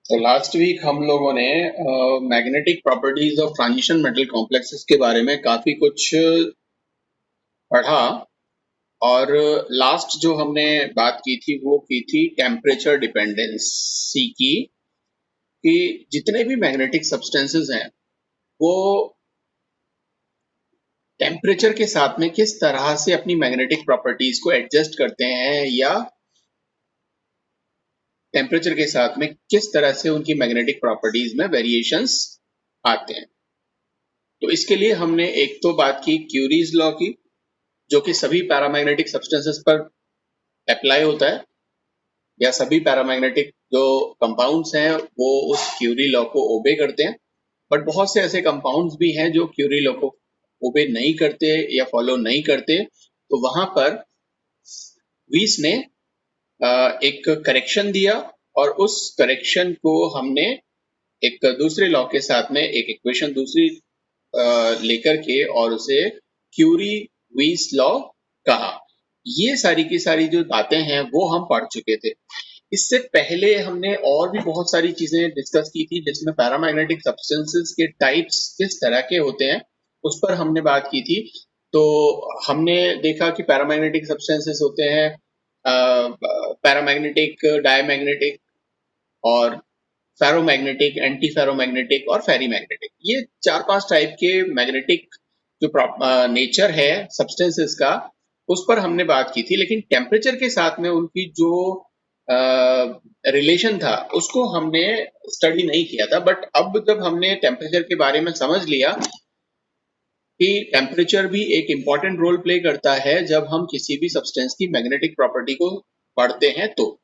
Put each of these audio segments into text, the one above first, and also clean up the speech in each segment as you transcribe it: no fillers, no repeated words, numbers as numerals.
तो last week हम लोगों ने magnetic properties of transition metal complexes के बारे में काफी कुछ पढ़ा। और लास्ट जो हमने बात की थी वो की थी टेम्परेचर डिपेंडेंसी की, कि जितने भी मैग्नेटिक सब्सटेंसेस हैं वो टेम्परेचर के साथ में किस तरह से अपनी मैग्नेटिक प्रॉपर्टीज को एडजस्ट करते हैं, या टेम्परेचर के साथ में किस तरह से उनकी मैग्नेटिक प्रॉपर्टीज में वेरिएशंस आते हैं। तो इसके लिए हमने एक तो बात की क्यूरीज लॉ की, जो कि सभी पैरामैग्नेटिक सब्सटेंसेस पर अप्लाई होता है, या सभी पैरामैग्नेटिक जो कंपाउंड्स हैं वो उस क्यूरी लॉ को ओबे करते हैं। बट बहुत से ऐसे कंपाउंड्स भी हैं जो क्यूरी लॉ को ओबे नहीं करते या फॉलो नहीं करते। तो वहां पर वीस ने एक करेक्शन दिया, और उस करेक्शन को हमने एक दूसरे लॉ के साथ में एक इक्वेशन दूसरी लेकर के और उसे क्यूरी वीस लॉ कहा। ये सारी की सारी जो बातें हैं वो हम पढ़ चुके थे। इससे पहले हमने और भी बहुत सारी चीजें डिस्कस की थी, जिसमें पैरामैग्नेटिक सब्सटेंसेस के टाइप्स किस तरह के होते हैं उस पर हमने बात की थी। तो हमने देखा कि पैरामैग्नेटिक सब्सटेंसेस होते हैं पैरामैग्नेटिक, डायमैग्नेटिक और फेरोमैग्नेटिक, एंटी फेरोमैग्नेटिक और फेरीमैग्नेटिक। ये चार पांच टाइप के मैग्नेटिक जो नेचर है सब्सटेंसेस का, उस पर हमने बात की थी। लेकिन टेम्परेचर के साथ में उनकी जो रिलेशन था उसको हमने स्टडी नहीं किया था। बट अब जब हमने टेम्परेचर के बारे में समझ लिया कि टेम्परेचर भी एक इम्पॉर्टेंट रोल प्ले करता है जब हम किसी भी सब्सटेंस की मैग्नेटिक प्रॉपर्टी को पढ़ते हैं, तो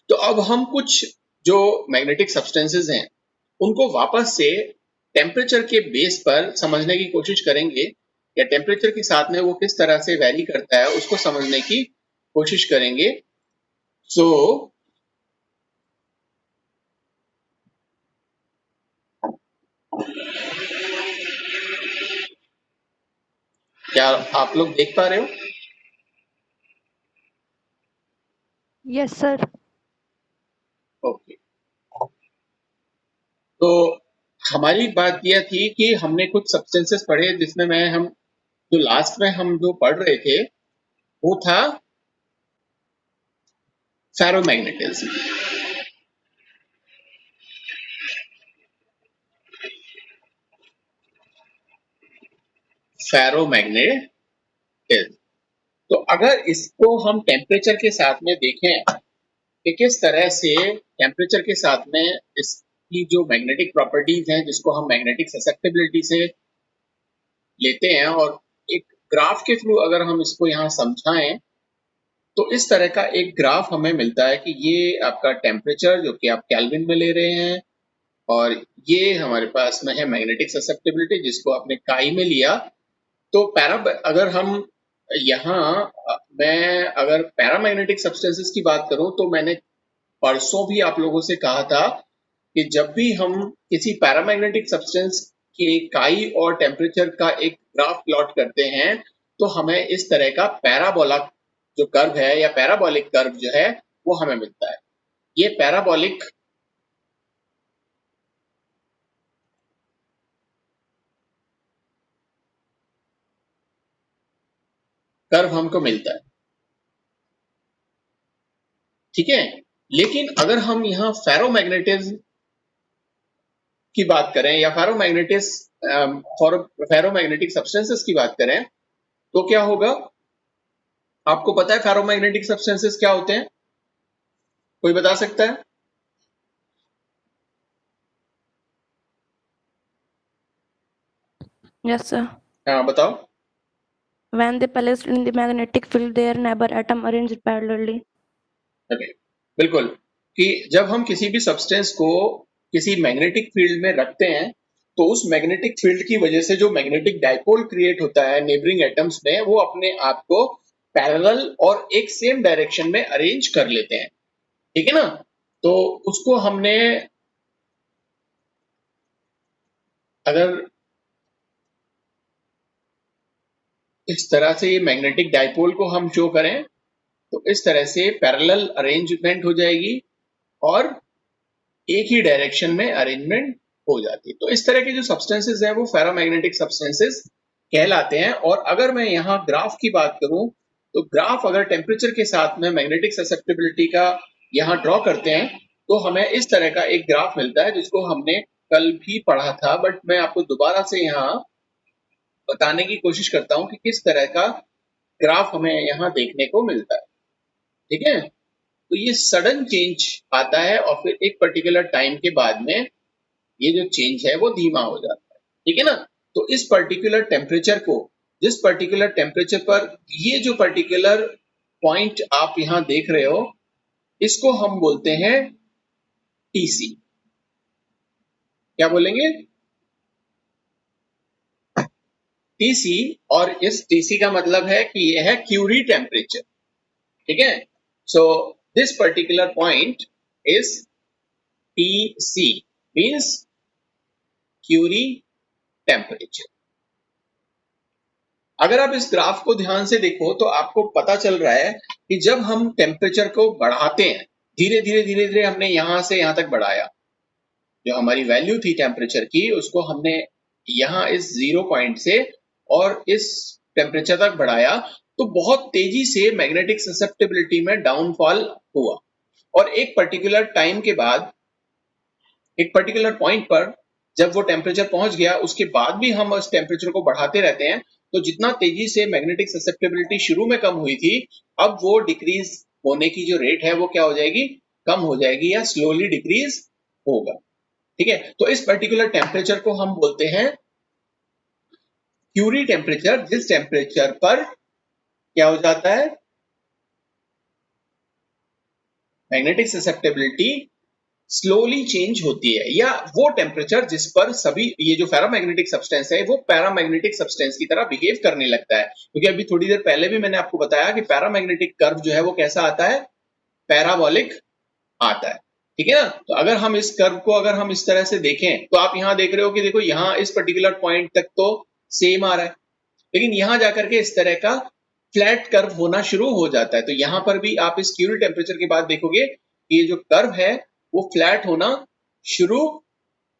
अब हम कुछ जो मैग्नेटिक सब्सटेंसेस हैं उनको वापस से टेम्परेचर के बेस पर समझने की कोशिश करेंगे, या टेम्परेचर के साथ में वो किस तरह से वैरी करता है उसको समझने की कोशिश करेंगे। सो क्या आप लोग देख पा रहे हो? Yes sir. ओके। तो हमारी बात यह थी कि हमने कुछ सब्सटेंसेस पढ़े, जिसमें हम जो लास्ट में हम जो पढ़ रहे थे वो था फेरोमैग्नेटिज्म। फेरोमैग्नेटिज्म। तो अगर इसको हम टेम्परेचर के साथ में देखें कि किस तरह से टेम्परेचर के साथ में इसकी जो मैग्नेटिक प्रॉपर्टीज हैं, जिसको हम मैग्नेटिक ससेप्टेबिलिटी से लेते हैं, और एक ग्राफ के थ्रू अगर हम इसको यहाँ समझाएं तो इस तरह का एक ग्राफ हमें मिलता है कि ये आपका टेम्परेचर जो कि आप केल्विन में ले रहे हैं, और ये हमारे पास में है मैग्नेटिक ससेप्टेबिलिटी जिसको आपने काई में लिया। तो अगर हम यहाँ मैं अगर पैरामैग्नेटिक सब्सटेंसेस की बात करूं तो मैंने परसों भी आप लोगों से कहा था कि जब भी हम किसी पैरामैग्नेटिक सब्सटेंस के काई और टेम्परेचर का एक ग्राफ प्लॉट करते हैं तो हमें इस तरह का पैराबोला जो कर्व है या पैराबोलिक कर्व जो है वो हमें मिलता है। ये पैराबोलिक कर्व हमको मिलता है, ठीक है। लेकिन अगर हम यहाँ फेरोमैग्नेटिज्म की बात करें या फेरोमैग्नेटिक सब्सटेंसेस की बात करें तो क्या होगा? आपको पता है फेरोमैग्नेटिक सब्सटेंसेस क्या होते हैं? कोई बता सकता है? Yes sir. हाँ बताओ। When they placed in the magnetic field, their neighbor atom arranged parallelly. okay. बिल्कुल, कि जब हम किसी भी सब्सटेंस को किसी मैग्नेटिक फील्ड में रखते हैं तो उस मैग्नेटिक फील्ड की वजह से जो मैग्नेटिक डाइपोल क्रिएट होता है नेबरिंग एटम्स में, वो अपने आप को पैरेलल और एक सेम डायरेक्शन में अरेंज कर लेते हैं, ठीक है ना। तो उसको हमने अगर इस तरह से ये मैग्नेटिक डाइपोल को हम शो करें तो इस तरह से पैरेलल अरेंजमेंट हो जाएगी, और एक ही डायरेक्शन में अरेंजमेंट हो जाती है। तो इस तरह के जो सब्सटेंसेस हैं वो फेरोमैग्नेटिक सब्सटेंसेस कहलाते हैं। और अगर मैं यहाँ ग्राफ की बात करूं तो ग्राफ अगर टेम्परेचर के साथ में मैग्नेटिक ससेप्टिबिलिटी का यहाँ ड्रॉ करते हैं तो हमें इस तरह का एक ग्राफ मिलता है जिसको हमने कल भी पढ़ा था, बट मैं आपको दोबारा से यहाँ बताने की कोशिश करता हूँ कि किस तरह का ग्राफ हमें यहाँ देखने को मिलता है। ठीक है, तो ये सडन चेंज आता है और फिर एक पर्टिकुलर टाइम के बाद में ये जो चेंज है वो धीमा हो जाता है। ठीक है ना, तो इस पर्टिकुलर टेम्परेचर को, जिस पर्टिकुलर टेम्परेचर पर ये जो पर्टिकुलर पॉइंट आप यहाँ देख रहे हो, इसको हम बोलते हैं टीसी। क्या बोलेंगे? टीसी। और इस टीसी का मतलब है कि यह है क्यूरी टेम्परेचर। ठीक है, so this particular point is TC, means Curie temperature. अगर आप इस ग्राफ को ध्यान से देखो तो आपको पता चल रहा है कि जब हम टेम्परेचर को बढ़ाते हैं, धीरे धीरे धीरे धीरे हमने यहां से यहां तक बढ़ाया, जो हमारी वैल्यू थी टेम्परेचर की उसको हमने यहाँ इस 0 पॉइंट से और इस टेम्परेचर तक बढ़ाया, तो बहुत तेजी से मैग्नेटिक ससेप्टिबिलिटी में डाउनफॉल हुआ। और एक पर्टिकुलर टाइम के बाद, एक पर्टिकुलर पॉइंट पर जब वो टेम्परेचर पहुंच गया, उसके बाद भी हम उस टेम्परेचर को बढ़ाते रहते हैं, तो जितना तेजी से मैग्नेटिक ससेप्टिबिलिटी शुरू में कम हुई थी, अब वो डिक्रीज होने की जो रेट है वो क्या हो जाएगी? कम हो जाएगी या स्लोली डिक्रीज होगा। ठीक है, तो इस पर्टिकुलर टेम्परेचर को हम बोलते हैं क्यूरी टेम्परेचर, जिस टेम्परेचर पर क्या हो जाता है? मैग्नेटिक ससेप्टिबिलिटी स्लोली चेंज होती है, या वो टेम्परेचर जिस पर सभी ये जो फेरोमैग्नेटिक सब्सटेंस है वो पैरामैग्नेटिक सब्सटेंस की तरह बिहेव करने लगता है। क्योंकि अभी थोड़ी देर पहले भी मैंने आपको बताया कि पैरामैग्नेटिक कर्व जो है वो कैसा आता है? पैराबोलिक आता है। ठीक है ना, तो अगर हम इस कर्व को अगर हम इस तरह से देखें तो आप यहाँ देख रहे हो कि देखो यहाँ इस पर्टिकुलर पॉइंट तक तो सेम आ रहा है, लेकिन यहाँ जाकर के इस तरह का फ्लैट कर्व होना शुरू हो जाता है। तो यहाँ पर भी आप इस क्यूरी टेम्परेचर के बाद देखोगे कि ये जो कर्व है वो फ्लैट होना शुरू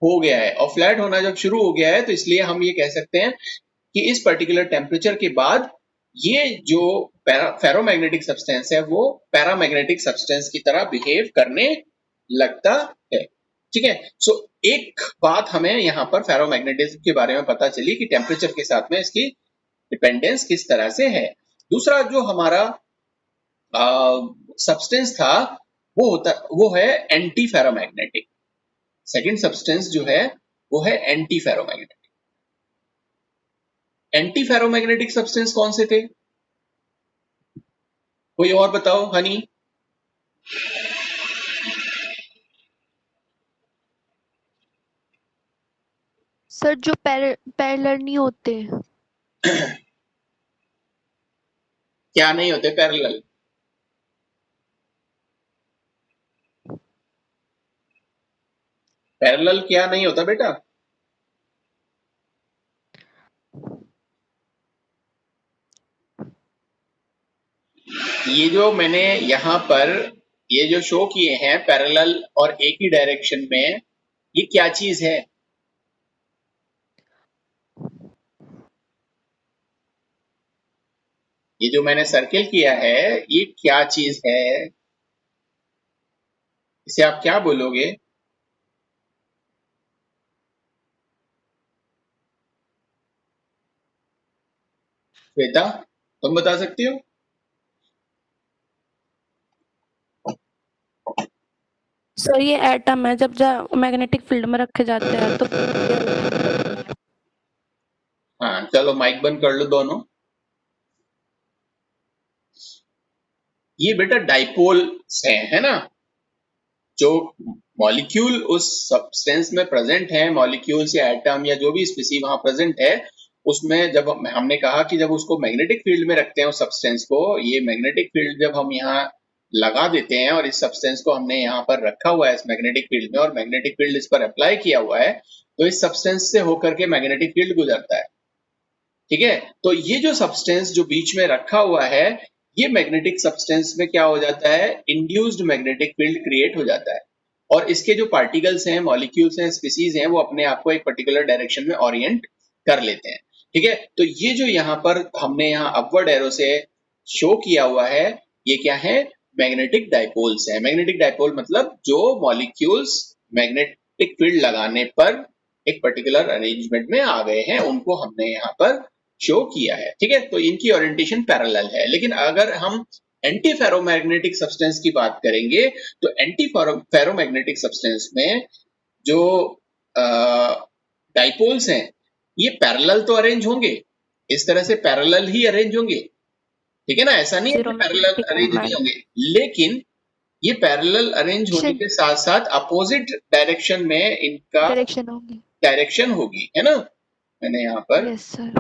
हो गया है। और फ्लैट होना जब शुरू हो गया है तो इसलिए हम ये कह सकते हैं कि इस पर्टिकुलर टेम्परेचर के बाद ये जो फेरोमैग्नेटिक सब्सटेंस है वो पैरामैग्नेटिक सब्सटेंस की तरह बिहेव करने लगता है। ठीक है, सो एक बात हमें यहाँ पर फेरोमैग्नेटिज्म के बारे में पता चली कि टेम्परेचर के साथ में इसकी डिपेंडेंस किस तरह से है। दूसरा जो हमारा सब्सटेंस था वो है एंटी फेरोमैग्नेटिक। सेकेंड सब्सटेंस जो है वो है anti ferromagnetic. Anti ferromagnetic substance कौन से थे? कोई और बताओ, हनी? सर जो पैरेलल नहीं होते। क्या नहीं होते पैरेलल? पैरेलल क्या नहीं होता बेटा? ये जो मैंने यहाँ पर ये जो शो किए हैं पैरेलल और एक ही डायरेक्शन में, ये क्या चीज है? ये जो मैंने सर्किल किया है ये क्या चीज है? इसे आप क्या बोलोगे? श्वेता, तुम बता सकती हो? सर ये एटम है, जब मैग्नेटिक फील्ड में रखे जाते हैं तो हाँ, चलो माइक बंद कर लो दोनों। ये बेटा डाइपोल्स है ना? जो मॉलिक्यूल उस सब्सटेंस में प्रेजेंट है, मॉलिक्यूल्स या एटम या जो भी स्पीसी वहां प्रेजेंट है, उसमें जब हमने कहा कि जब उसको मैग्नेटिक फील्ड में रखते हैं उस सब्सटेंस को, ये मैग्नेटिक फील्ड जब हम यहाँ लगा देते हैं और इस सब्सटेंस को हमने यहाँ पर रखा हुआ है इस मैग्नेटिक फील्ड में और मैग्नेटिक फील्ड इस पर अप्लाई किया हुआ है, तो इस सब्सटेंस से होकर के मैग्नेटिक फील्ड गुजरता है। ठीक है, तो ये जो सब्सटेंस जो बीच में रखा हुआ है, ये मैग्नेटिक सब्सटेंस में क्या हो जाता है? इंड्यूस्ड मैग्नेटिक फील्ड क्रिएट हो जाता है। और इसके जो पार्टिकल्स हैं, मॉलिक्यूल्स हैं, स्पीसीज हैं, वो अपने आप को एक पर्टिकुलर डायरेक्शन में ओरिएंट कर लेते हैं। ठीक है, तो ये जो यहाँ पर हमने यहाँ अपवर्ड एरो से शो किया हुआ है, ये क्या है? मैग्नेटिक डाइपोल्स है। मैग्नेटिक डाइपोल मतलब जो मॉलिक्यूल्स मैग्नेटिक फील्ड लगाने पर एक पर्टिकुलर अरेंजमेंट में आ गए हैं, उनको हमने यहाँ पर शो किया है। ठीक है, तो इनकी ओरिएंटेशन पैरेलल है। लेकिन अगर हम एंटी फेरोमैग्नेटिक सब्सटेंस की बात करेंगे तो एंटी फेरोमैग्नेटिक सब्सटेंस में जो डाइपोल्स हैं ये पैरेलल तो अरेंज होंगे, इस तरह से पैरेलल ही अरेंज होंगे। ठीक है ना, ऐसा नहीं है कि पैरेलल अरेंज नहीं होंगे, लेकिन ये पैरेलल अरेंज होने के साथ साथ अपोजिट डायरेक्शन में इनका डायरेक्शन होगी, है ना। मैंने यहाँ पर यस सर,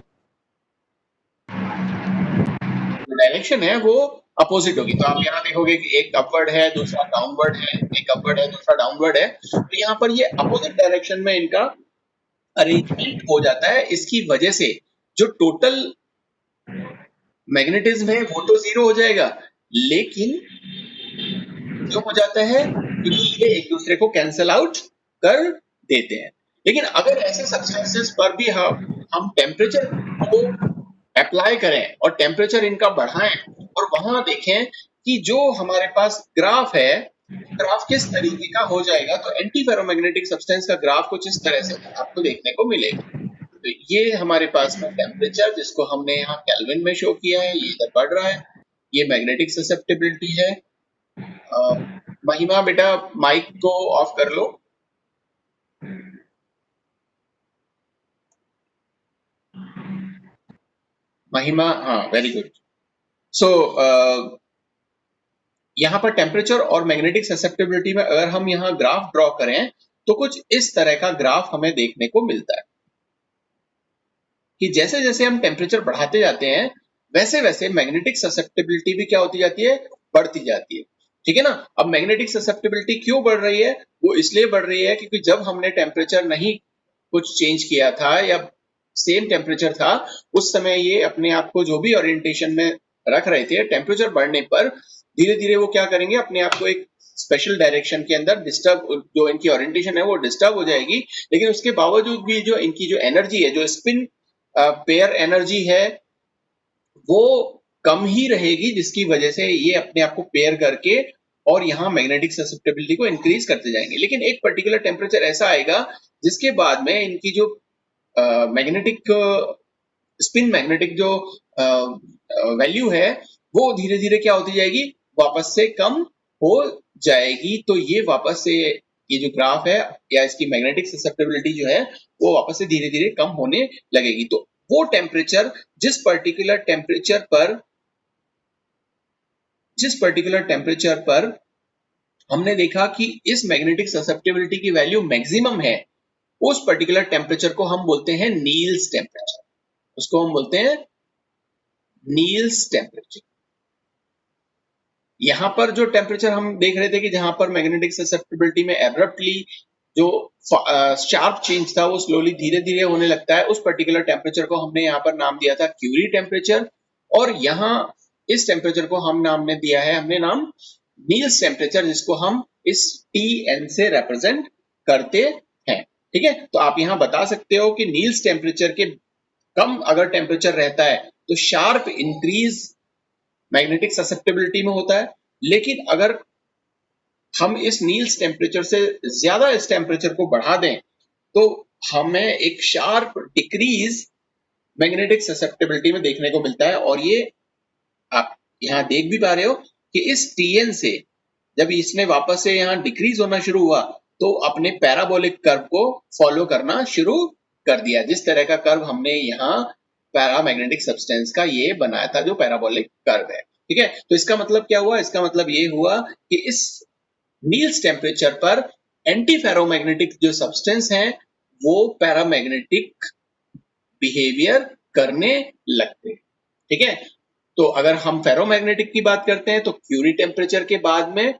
जो डायरेक्शन है वो अपोजिट होगी। तो आप यहाँ देखोगे कि एक अपवर्ड है, दूसरा डाउनवर्ड है, एक अपवर्ड है, दूसरा डाउनवर्ड है। तो यहाँ पर ये अपोजिट डायरेक्शन में इनका अरेंजमेंट हो जाता है। इसकी वजह से जो टोटल मैग्नेटिज्म है वो तो जीरो हो जाएगा, लेकिन जो हो जाता है कि ये एक दूसरे को कैंसल आउट कर देते हैं। लेकिन अगर ऐसे सब्सटेंसेस पर भी हम टेम्परेचर को अप्लाई करें और टेम्परेचर इनका बढ़ाएं और वहां देखें कि जो हमारे पास ग्राफ है, ग्राफ किस तरीके का हो जाएगा, तो एंटी फेरोमैग्नेटिक सब्सटेंस का ग्राफ कुछ इस तरह से आपको देखने को मिलेगा। तो ये हमारे पास में टेम्परेचर, जिसको हमने यहाँ केल्विन में शो किया है, ये इधर बढ़ रहा है। ये मैग्नेटिक ससेप्टिबिलिटी है। महिमा बेटा माइक को ऑफ कर लो। महिमा, हाँ, वेरी गुड। सो यहाँ पर टेम्परेचर और मैग्नेटिक ससेप्टिबिलिटी में अगर हम यहाँ ग्राफ ड्रॉ करें तो कुछ इस तरह का ग्राफ हमें देखने को मिलता है कि जैसे जैसे हम टेम्परेचर बढ़ाते जाते हैं वैसे वैसे मैग्नेटिक ससेप्टिबिलिटी भी क्या होती जाती है? बढ़ती जाती है। ठीक है ना। अब मैग्नेटिक ससेप्टिबिलिटी क्यों बढ़ रही है? वो इसलिए बढ़ रही है क्योंकि जब हमने टेम्परेचर नहीं कुछ चेंज किया था या सेम टेम्परेचर था, उस समय ये अपने आप को जो भी ओरिएंटेशन में रख रहे थे, टेम्परेचर बढ़ने पर धीरे धीरे वो क्या करेंगे, अपने आप को एक स्पेशल डायरेक्शन के अंदर डिस्टर्ब, जो इनकी ओरिएंटेशन है वो डिस्टर्ब हो जाएगी। लेकिन उसके बावजूद भी जो इनकी जो एनर्जी है, जो स्पिन पेयर एनर्जी है, वो कम ही रहेगी, जिसकी वजह से ये अपने आप को पेयर करके और यहाँ मैग्नेटिक ससेप्टिबिलिटी को इंक्रीज करते जाएंगे। लेकिन एक पर्टिकुलर टेम्परेचर ऐसा आएगा जिसके बाद में इनकी जो मैग्नेटिक स्पिन मैग्नेटिक जो वैल्यू है वो धीरे धीरे क्या होती जाएगी, वापस से कम हो जाएगी। तो ये वापस से ये जो ग्राफ है या इसकी मैग्नेटिक ससेप्टिबिलिटी जो है वो वापस से धीरे धीरे कम होने लगेगी। तो वो टेम्परेचर जिस पर्टिकुलर टेम्परेचर पर हमने देखा कि इस मैग्नेटिक ससेप्टिबिलिटी की वैल्यू मैक्सिमम है, उस पर्टिकुलर टेम्परेचर को हम बोलते हैं नील्स टेम्परेचर। उसको हम बोलते हैं नील्स टेम्परेचर। यहां पर जो टेम्परेचर हम देख रहे थे कि जहां पर मैग्नेटिक ससेप्टिबिलिटी में एब्रप्टली जो शार्प चेंज था वो स्लोली धीरे धीरे होने लगता है, उस पर्टिकुलर टेम्परेचर को हमने यहाँ पर नाम दिया था क्यूरी टेम्परेचर। और यहाँ इस टेम्परेचर को हमने दिया है नाम नील्स टेम्परेचर, जिसको हम इस Tn से रिप्रेजेंट करते हैं। ठीक है, तो आप यहाँ बता सकते हो कि नील्स टेम्परेचर के कम अगर टेम्परेचर रहता है तो शार्प इंक्रीज मैग्नेटिक ससेप्टिबिलिटी में होता है। लेकिन अगर हम इस नील्स टेम्परेचर से ज्यादा इस टेम्परेचर को बढ़ा दें तो हमें एक शार्प डिक्रीज मैग्नेटिक ससेप्टिबिलिटी में देखने को मिलता है। और ये आप यहाँ देख भी पा रहे हो कि इस Tn से जब इसने वापस से यहाँ डिक्रीज होना शुरू हुआ तो अपने पैराबोलिक कर्व को फॉलो करना शुरू कर दिया, जिस तरह का कर्व हमने यहाँ पैरामैग्नेटिक सब्सटेंस का ये बनाया था, जो पैराबोलिक कर्व है। ठीक है, तो इसका मतलब क्या हुआ? इसका मतलब ये हुआ कि इस नील्स टेम्परेचर पर एंटी फेरोमैग्नेटिक जो सब्सटेंस हैं वो पैरामैग्नेटिक बिहेवियर करने लगते हैं। ठीक है, तो अगर हम फेरोमैग्नेटिक की बात करते हैं तो क्यूरी टेम्परेचर के बाद में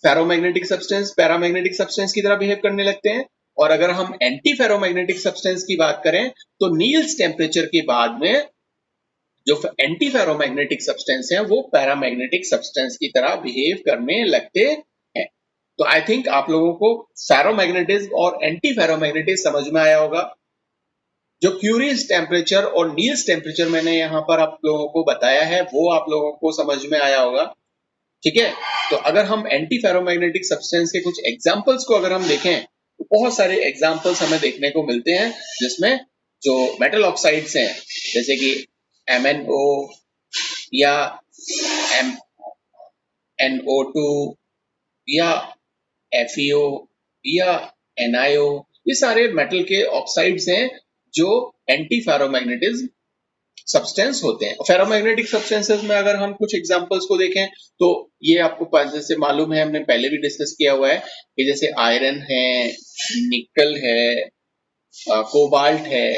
फेरोमैग्नेटिक सब्सटेंस पैरामैग्नेटिक सब्सटेंस की तरह बिहेव करने लगते हैं। और अगर हम एंटी फेरोमैग्नेटिक सब्सटेंस की बात करें तो नील्स टेम्परेचर के बाद में जो एंटी फेरोमैग्नेटिक सब्सटेंस है वो पैरामैग्नेटिक सब्सटेंस की तरह बिहेव करने लगते हैं। तो आई थिंक आप लोगों को फेरोमैग्नेटिज्म और एंटी फेरोमैग्नेटिज्म समझ में आया होगा। जो क्यूरीज टेम्परेचर और नील्स टेम्परेचर मैंने यहाँ पर आप लोगों को बताया है वो आप लोगों को समझ में आया होगा। ठीक है, तो अगर हम एंटी फेरोमैग्नेटिक सब्सटेंस के कुछ एग्जांपल्स को अगर हम देखें तो बहुत सारे एग्जांपल्स हमें देखने को मिलते हैं, जिसमें जो मेटल ऑक्साइड्स हैं जैसे कि MnO या NO2 या FeO या NiO, ये सारे मेटल के ऑक्साइड्स हैं जो एंटी फेरोमैग्नेटिज्म सब्सटेंस होते हैं। फेरोमैग्नेटिक सब्सटेंसेस में अगर हम कुछ एग्जांपल्स को देखें तो ये आपको जैसे मालूम है, हमने पहले भी डिस्कस किया हुआ है कि जैसे आयरन है, निकल है, कोबाल्ट है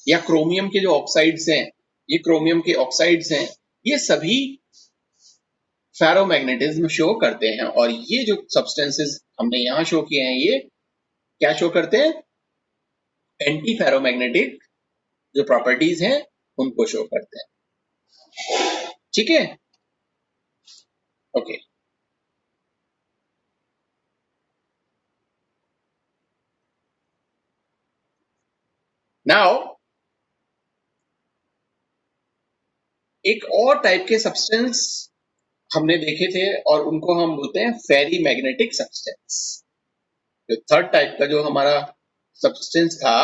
या क्रोमियम के जो ऑक्साइड्स हैं, ये क्रोमियम के ऑक्साइड्स हैं, ये सभी फेरोमैग्नेटिज्म शो करते हैं। और ये जो सब्सटेंसेस हमने यहाँ शो किए हैं ये क्या शो करते हैं? एंटी फेरोमैग्नेटिक जो प्रॉपर्टीज हैं उनको शो करते हैं। ठीक है, ओके। नाउ एक और टाइप के सब्सटेंस हमने देखे थे और उनको हम बोलते हैं फेरी मैग्नेटिक सब्सटेंस। जो थर्ड टाइप का जो हमारा सब्सटेंस था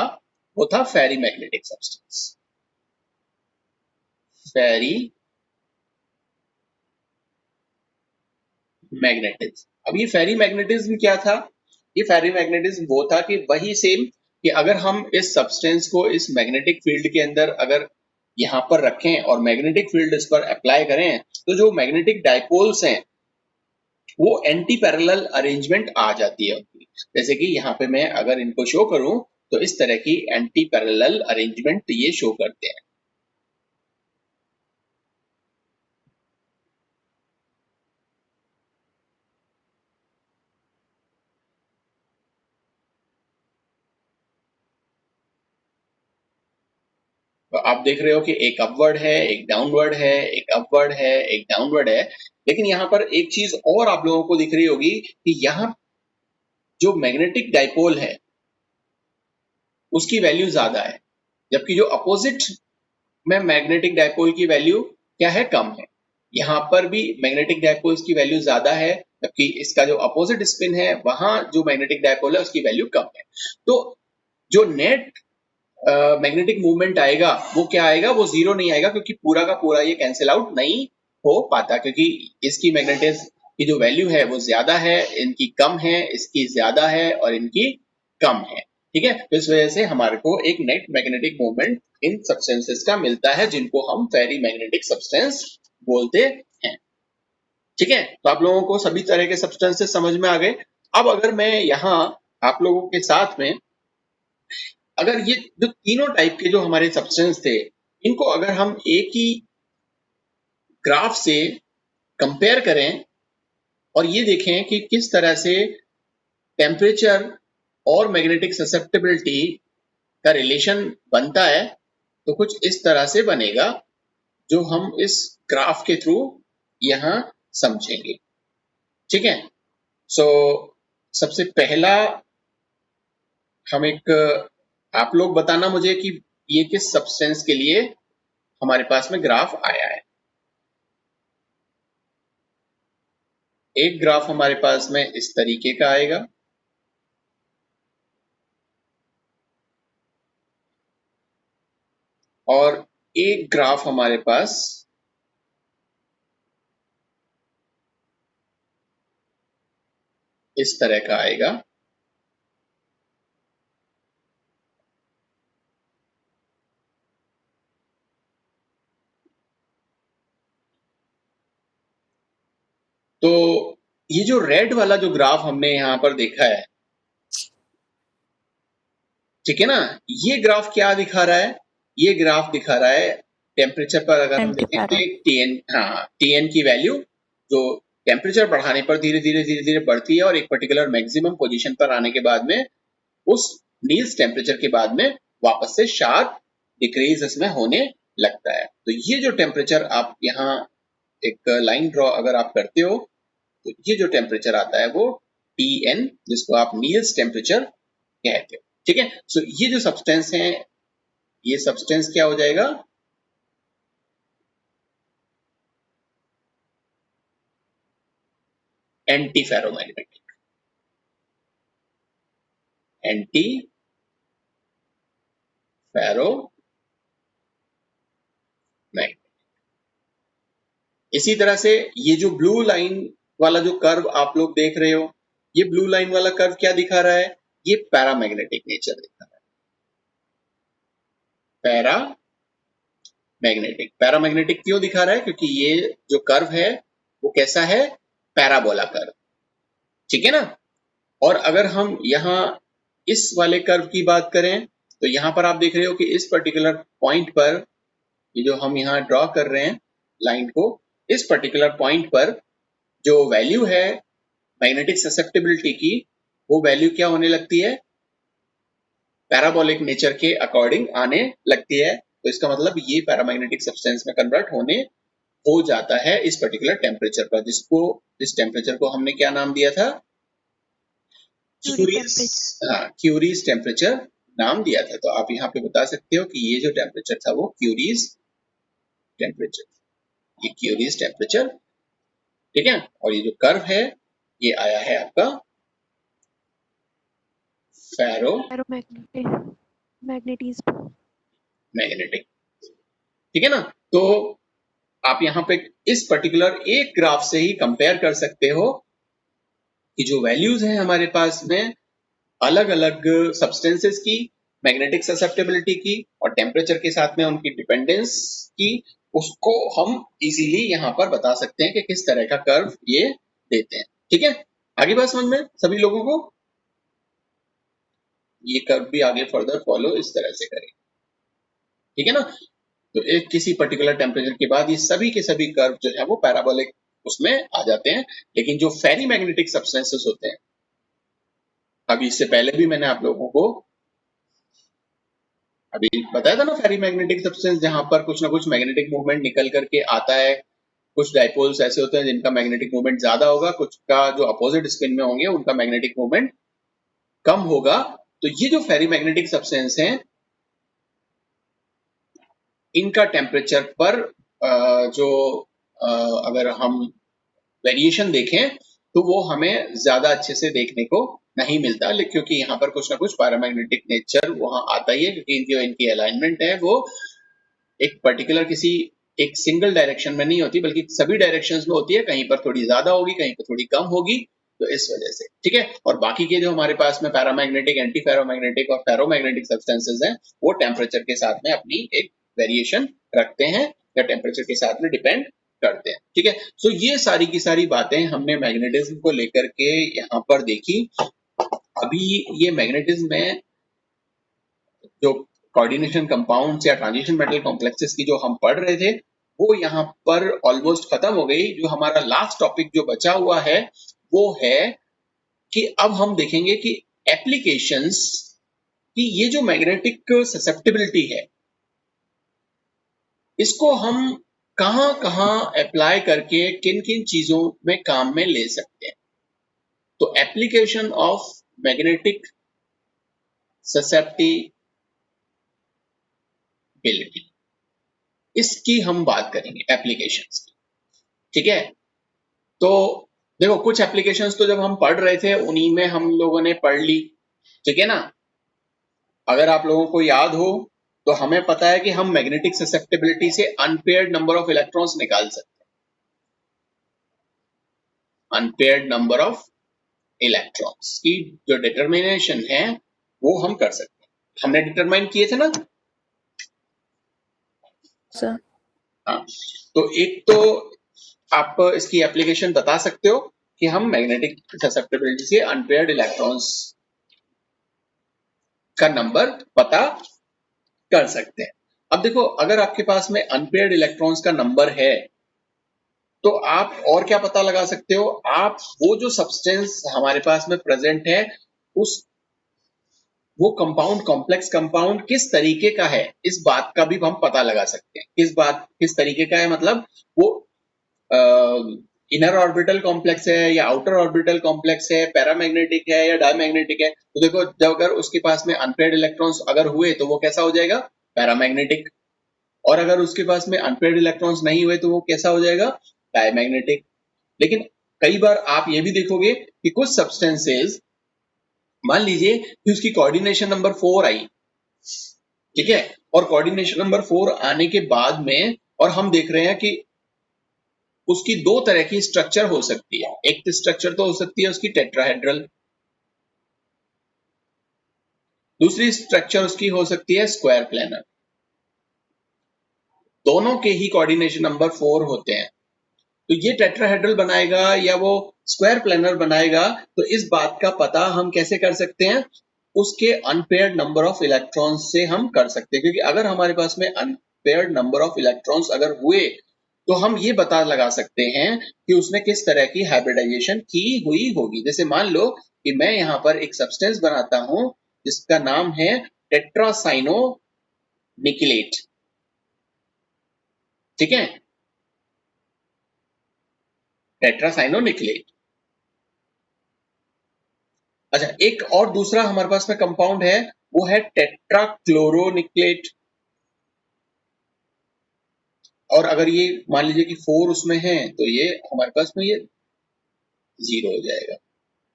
वो था फेरी मैग्नेटिक सब्सटेंस। फेरी मैग्नेटिज्म। अब ये फेरी मैग्नेटिज्म क्या था? ये फेरी मैग्नेटिज्म वो था कि वही सेम कि अगर हम इस सब्सटेंस को इस मैग्नेटिक फील्ड के अंदर अगर यहाँ पर रखें और मैग्नेटिक फील्ड इस पर अप्लाई करें तो जो मैग्नेटिक डायपोल्स हैं वो एंटी पैरेलल अरेंजमेंट आ जाती है उनकी। जैसे कि यहाँ पे मैं अगर इनको शो करूं तो इस तरह की एंटी पैरेलल अरेंजमेंट ये शो करते हैं। तो आप देख रहे हो कि एक अपवर्ड है, एक डाउनवर्ड है, एक अपवर्ड है, एक डाउनवर्ड है। लेकिन यहाँ पर एक चीज और आप लोगों को दिख रही होगी कि यहाँ जो मैग्नेटिक डाइपोल है उसकी वैल्यू ज्यादा है, जबकि जो अपोजिट में मैग्नेटिक डाइपोल की वैल्यू क्या है? कम है। यहाँ पर भी मैग्नेटिक डाइपोल्स की वैल्यू ज्यादा है, जबकि इसका जो अपोजिट स्पिन है वहां जो मैग्नेटिक डाइपोल है उसकी वैल्यू कम है। तो जो नेट मैग्नेटिक मूवमेंट आएगा वो क्या आएगा? वो जीरो नहीं आएगा, क्योंकि पूरा का पूरा ये कैंसिल आउट नहीं हो पाता, क्योंकि इसकी मैग्नेटिज्म की जो वैल्यू है वो ज्यादा है, इनकी कम है, इसकी ज्यादा है और इनकी कम है। ठीक है, तो इस वजह से हमारे को एक net magnetic movement in substances का मिलता है, जिनको हम फेरी मैग्नेटिक सब्सटेंस बोलते हैं। ठीक है, तो आप लोगों को सभी तरह के सब्सटेंसेस समझ में आ गए। अब अगर मैं यहाँ आप लोगों के साथ में अगर ये जो तीनों टाइप के जो हमारे सब्सटेंस थे इनको अगर हम एक ही ग्राफ से कंपेयर करें और ये देखें कि किस तरह से टेम्परेचर और मैग्नेटिक ससेप्टेबिलिटी का रिलेशन बनता है, तो कुछ इस तरह से बनेगा जो हम इस ग्राफ के थ्रू यहाँ समझेंगे। ठीक है, सो सबसे पहला हम एक आप लोग बताना मुझे कि ये किस सब्सटेंस के लिए हमारे पास में ग्राफ आया है। एक ग्राफ हमारे पास में इस तरीके का आएगा, और एक ग्राफ हमारे पास इस तरह का आएगा। तो ये जो रेड वाला जो ग्राफ हमने यहाँ पर देखा है, ठीक है ना, ये ग्राफ क्या दिखा रहा है? ये ग्राफ दिखा रहा है टेम्परेचर पर अगर हम देखें तो एक टीएन की वैल्यू जो टेम्परेचर बढ़ाने पर धीरे धीरे बढ़ती है और एक पर्टिकुलर मैक्सिमम पोजीशन पर आने के बाद में उस नील्स टेम्परेचर के बाद में वापस से शार्प डिक्रीज इसमें होने लगता है। तो ये जो टेम्परेचर आप यहाँ एक लाइन ड्रॉ अगर आप करते हो तो ये जो टेम्परेचर आता है वो Tn, जिसको आप नील्स टेम्परेचर कहते हो। ठीक है, सो ये जो सब्सटेंस है, ये सब्सटेंस क्या हो जाएगा, एंटी फेरोमैग्नेटिक। Anti ferromagnetic. इसी तरह से ये जो ब्लू लाइन वाला जो कर्व आप लोग देख रहे हो, ये ब्लू लाइन वाला कर्व क्या दिखा रहा है, ये पैरामैग्नेटिक नेचर दिखा रहा है। पैरामैग्नेटिक क्यों दिखा रहा है, क्योंकि ये जो कर्व है वो कैसा है, पैराबोला कर्व। ठीक है ना। और अगर हम यहाँ इस वाले कर्व की बात करें, तो यहाँ पर आप देख रहे हो कि इस पर्टिकुलर पॉइंट पर, ये जो हम यहाँ ड्रॉ कर रहे हैं लाइन को, इस पर्टिकुलर पॉइंट पर जो वैल्यू है मैग्नेटिक ससेप्टिबिलिटी की, वो वैल्यू क्या होने लगती है, पैराबोलिक नेचर के अकॉर्डिंग आने लगती है। तो इसका मतलब ये पैरामैग्नेटिक सब्सटेंस में कन्वर्ट हो जाता है इस पर्टिकुलर टेम्परेचर पर, इस टेम्परेचर को हमने क्या नाम दिया था, क्यूरीज टेम्परेचर नाम दिया था। तो आप यहाँ पे बता सकते हो कि ये जो टेम्परेचर था वो क्यूरीज टेम्परेचर, ये क्यूरीज टेम्परेचर। ठीक है, और ये जो कर्व है ये आया है आपका मैग्नेटिक। ठीक है ना। तो आप यहाँ पे इस पर्टिकुलर एक ग्राफ से ही कंपेयर कर सकते हो कि जो वैल्यूज हैं हमारे पास में अलग अलग सब्सटेंसेस की, मैग्नेटिक ससेप्टेबिलिटी की और टेम्परेचर के साथ में उनकी डिपेंडेंस की, उसको हम इजीली यहाँ पर बता सकते हैं कि किस तरह का कर्व ये देते हैं। ठीक है, आगे बात समझ में सभी लोगों को, ये कर्व भी आगे फर्दर फॉलो इस तरह से करें। ठीक है ना। तो एक किसी पर्टिकुलर टेम्परेचर के बाद ये सभी के सभी कर्व जो है वो पैराबोलिक उसमें आ जाते हैं। लेकिन जो फेरी मैग्नेटिक सब्सटेंसेस होते हैं, अभी इससे पहले भी मैंने आप लोगों को अभी बताया था ना, फेरी मैग्नेटिक सब्सटेंस जहां पर कुछ ना कुछ मैग्नेटिक मूवमेंट निकल करके आता है। कुछ डाइपोल्स ऐसे होते हैं जिनका मैग्नेटिक मूवमेंट ज्यादा होगा, कुछ का जो अपोजिट स्पिन में होंगे उनका मैग्नेटिक मूवमेंट कम होगा। तो ये जो फेरी मैग्नेटिक सब्सटेंस हैं, इनका टेम्परेचर पर जो अगर हम वेरिएशन देखें तो वो हमें ज्यादा अच्छे से देखने को नहीं मिलता, क्योंकि यहाँ पर कुछ ना कुछ पैरामैग्नेटिक नेचर वहां आता ही है, क्योंकि जो इनकी अलाइनमेंट है वो एक पर्टिकुलर किसी एक सिंगल डायरेक्शन में नहीं होती, बल्कि सभी डायरेक्शंस में होती है। कहीं पर थोड़ी ज्यादा होगी, कहीं पर थोड़ी कम होगी, तो इस वजह से। ठीक है, और बाकी के जो हमारे पास में पैरामैग्नेटिक, एंटी फेरोमैग्नेटिक और फेरोमैग्नेटिक सब्सटेंसेस हैं, वो टेम्परेचर के साथ में अपनी एक वेरिएशन रखते हैं या टेम्परेचर के साथ में डिपेंड करते हैं। ठीक है, सो ये सारी की सारी बातें हमने मैग्नेटिज्म को लेकर के यहाँ पर देखी। अभी ये मैग्नेटिज्म में जो कोऑर्डिनेशन कंपाउंड्स या ट्रांजिशन मेटल कॉम्प्लेक्सेस की जो हम पढ़ रहे थे, वो यहाँ पर ऑलमोस्ट खत्म हो गई। जो हमारा लास्ट टॉपिक जो बचा हुआ है वो है कि अब हम देखेंगे कि एप्लीकेशंस की ये जो मैग्नेटिक ससेप्टिबिलिटी है, इसको हम कहां कहां अप्लाई करके किन किन चीजों में काम में ले सकते हैं। तो एप्लीकेशन ऑफ मैग्नेटिक ससेप्टिबिलिटी, इसकी हम बात करेंगे, एप्लीकेशंस की। ठीक है, तो देखो कुछ एप्लीकेशंस तो जब हम पढ़ रहे थे उन्हीं में हम लोगों ने पढ़ ली। ठीक है ना। अगर आप लोगों को याद हो तो हमें पता है कि हम मैग्नेटिक ससेप्टिबिलिटी से अनपेयर्ड नंबर ऑफ इलेक्ट्रॉन्स निकाल सकते हैं। अनपेयर्ड नंबर ऑफ इलेक्ट्रॉन्स की जो डिटर्मिनेशन है वो हम कर सकते हैं। हमने डिटरमाइन किए थे ना सर। हाँ, तो एक तो आप इसकी एप्लीकेशन बता सकते हो कि हम मैग्नेटिक ससेप्टिबिलिटी से अनपेयर्ड इलेक्ट्रॉन्स का नंबर पता कर सकते हैं। अब देखो, अगर आपके पास में अनपेयर्ड इलेक्ट्रॉन्स का नंबर है तो आप और क्या पता लगा सकते हो, आप वो जो सब्सटेंस हमारे पास में प्रेजेंट है उस वो कंपाउंड, कॉम्प्लेक्स कंपाउंड किस तरीके का है, इस बात का भी हम पता लगा सकते हैं। किस तरीके का है, मतलब वो इनर ऑर्बिटल कॉम्प्लेक्स है या आउटर ऑर्बिटल कॉम्प्लेक्स है, पैरामैग्नेटिक है या डायमैग्नेटिक है, तो देखो जब अगर उसके पास में अनपेयर्ड इलेक्ट्रॉन्स अगर हुए तो वो कैसा हो जाएगा, पैरामैग्नेटिक। और अगर उसके पास में अनपेयर्ड इलेक्ट्रॉन्स नहीं हुए तो वो कैसा हो जाएगा, डायमैग्नेटिक। लेकिन कई बार आप ये भी देखोगे कि कुछ सब्सटेंसेस, मान लीजिए कि उसकी कोऑर्डिनेशन नंबर 4 आई, ठीक है, और कोऑर्डिनेशन नंबर 4 आने के बाद में और हम देख रहे हैं कि उसकी दो तरह की स्ट्रक्चर हो सकती है। एक स्ट्रक्चर तो हो सकती है उसकी टेट्राहेड्रल, दूसरी स्ट्रक्चर उसकी हो सकती है स्क्वायर प्लेनर। दोनों के ही कोऑर्डिनेशन नंबर 4 होते हैं, तो ये टेट्राहेड्रल बनाएगा या वो स्क्वायर प्लेनर बनाएगा, तो इस बात का पता हम कैसे कर सकते हैं, उसके अनपेयर्ड नंबर ऑफ इलेक्ट्रॉन्स से हम कर सकते हैं। क्योंकि अगर हमारे पास में अनपेयर्ड नंबर ऑफ इलेक्ट्रॉन्स अगर हुए तो हम ये पता लगा सकते हैं कि उसने किस तरह की हाइब्रिडाइजेशन की हुई होगी। जैसे मान लो कि मैं यहाँ पर एक सब्सटेंस बनाता हूं जिसका नाम है टेट्रासाइनो निकलेट, ठीक है, टेट्रासाइनो निकलेट। अच्छा, एक और दूसरा हमारे पास में कंपाउंड है, वो है टेट्राक्लोरोनिकलेट। और अगर ये मान लीजिए कि 4 उसमें है तो ये हमारे पास में ये 0 हो जाएगा,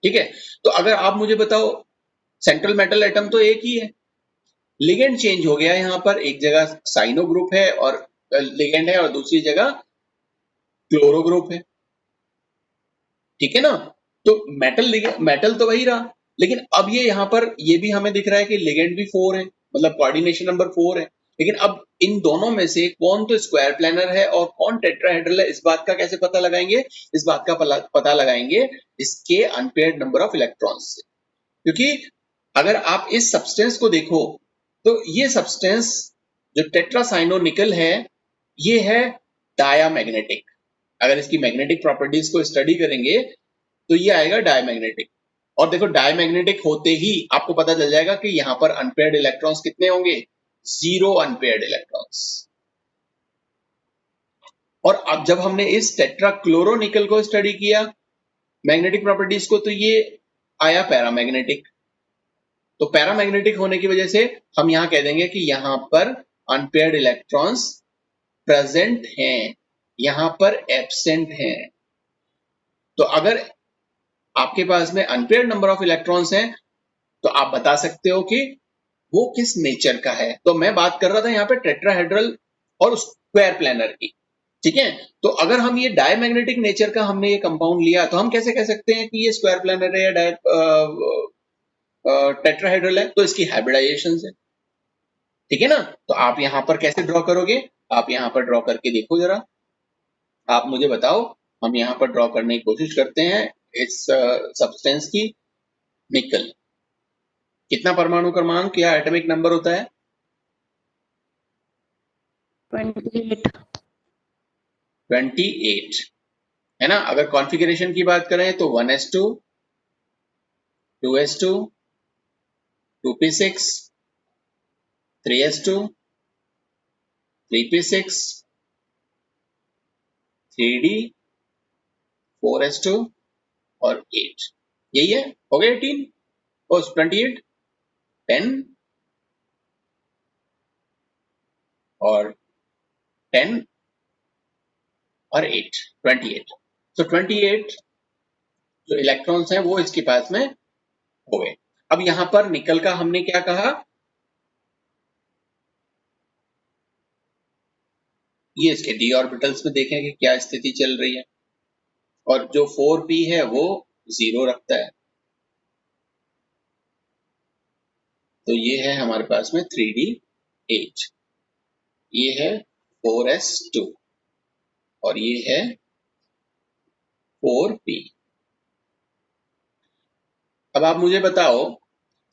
ठीक है। तो अगर आप मुझे बताओ, सेंट्रल मेटल एटम तो एक ही है, लिगेंड चेंज हो गया, यहाँ पर एक जगह साइनो ग्रुप है और लिगेंड है और दूसरी जगह क्लोरो ग्रुप है, ठीक है ना। तो मेटल तो वही रहा, लेकिन अब ये यहाँ पर ये भी हमें दिख रहा है कि लिगेंड भी 4 है, मतलब कोऑर्डिनेशन नंबर 4 है। लेकिन अब इन दोनों में से कौन तो स्क्वायर प्लेनर है और कौन टेट्राहेड्रल है, इस बात का कैसे पता लगाएंगे, इस बात का पता लगाएंगे इसके अनपेयर्ड नंबर ऑफ इलेक्ट्रॉन्स से। क्योंकि अगर आप इस सब्सटेंस को देखो तो ये सब्सटेंस जो टेट्रासाइनोनिकल है, ये है डायामैग्नेटिक। अगर इसकी मैग्नेटिक प्रॉपर्टीज को स्टडी करेंगे तो ये आएगा डायमैग्नेटिक। और देखो डायमैग्नेटिक होते ही आपको पता चल जाएगा कि यहाँ पर अनपेयर्ड इलेक्ट्रॉन्स कितने होंगे, 0 अनपेयर्ड इलेक्ट्रॉन्स। और अब जब हमने इस टेट्राक्लोरोनिकल को स्टडी किया मैग्नेटिक प्रॉपर्टीज को, तो ये आया पैरामैग्नेटिक। तो पैरामैग्नेटिक होने की वजह से हम यहाँ कह देंगे कि यहाँ पर अनपेयर्ड इलेक्ट्रॉन्स प्रेजेंट हैं, यहाँ पर एब्सेंट हैं। तो अगर आपके पास में अनपेयर्ड नंबर ऑफ इलेक्ट्रॉन्स हैं तो आप बता सकते हो कि वो किस नेचर का है। तो मैं बात कर रहा था यहाँ पे टेट्राहेड्रल और स्क्वायर प्लेनर की, ठीक है। तो अगर हम ये डायमैग्नेटिक नेचर का हमने ये कंपाउंड लिया तो हम कैसे कह सकते हैं कि ये स्क्वायर प्लेनर है या टेट्राहेड्रल है, तो इसकी हाइब्रिडाइजेशन है, ठीक है ना। तो आप यहाँ पर कैसे ड्रॉ करोगे, आप यहाँ पर ड्रॉ करके देखो जरा, आप मुझे बताओ। हम यहाँ पर ड्रॉ करने की कोशिश करते हैं इस सब्सटेंस की, निकल। कितना परमाणु क्रमांक या एटॉमिक नंबर होता है, 28। 28 है ना। अगर कॉन्फ़िगरेशन की बात करें तो 1s2, 2s2, 2p6, 3s2, 3p6, 3d, 4s2 और 8, यही है, हो गया 18 और 28, 10 और 10 और 8, 28। तो 28 जो इलेक्ट्रॉन्स हैं वो इसके पास में हो गए। अब यहाँ पर निकल का हमने क्या कहा, ये इसके डी ऑर्बिटल्स में देखें कि क्या स्थिति चल रही है, और जो 4p है वो 0 रखता है। तो ये है हमारे पास में 3d8, ये है 4s2 और ये है 4p। अब आप मुझे बताओ,